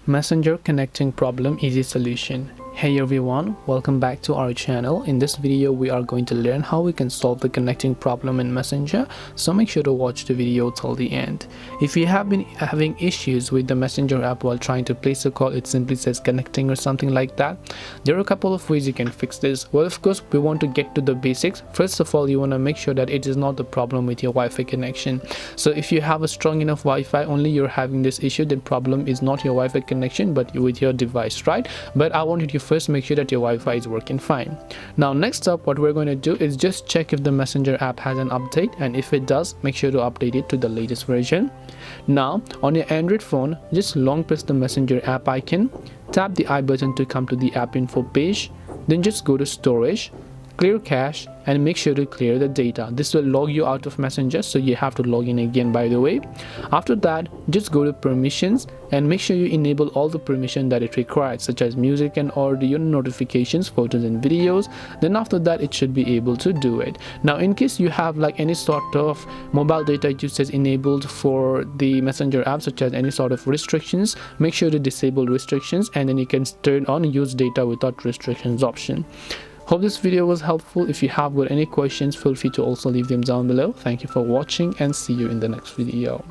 Messenger connecting problem easy solution. Hey everyone, welcome back to our channel. In this video we are going to learn how we can solve the connecting problem in Messenger, so make sure to watch the video till the end. If you have been having issues with the Messenger app while trying to place a call, it simply says connecting or something like that, there are a couple of ways you can fix this. Well, of course we want to get to the basics. First of all, you want to make sure that it is not the problem with your Wi-Fi connection. So if you have a strong enough Wi-Fi, only you're having this issue, then problem is not your Wi-Fi connection but with your device, right? But I want you to first make sure that your Wi-Fi is working fine. Now next up, what we're going to do is just check if the Messenger app has an update, and if it does, make sure to update it to the latest version. Now on your Android phone, just long press the Messenger app icon, tap the I button to come to the app info page, then just go to storage, clear cache, and make sure to clear the data. This will log you out of Messenger, so you have to log in again, by the way. After that, just go to permissions and make sure you enable all the permission that it requires, such as music and audio, notifications, photos and videos. Then after that, it should be able to do it. Now in case you have like any sort of mobile data usage enabled for the Messenger app, such as any sort of restrictions, make sure to disable restrictions, and then you can turn on use data without restrictions option. Hope this video was helpful. If you have got any questions, feel free to also leave them down below. Thank you for watching and see you in the next video.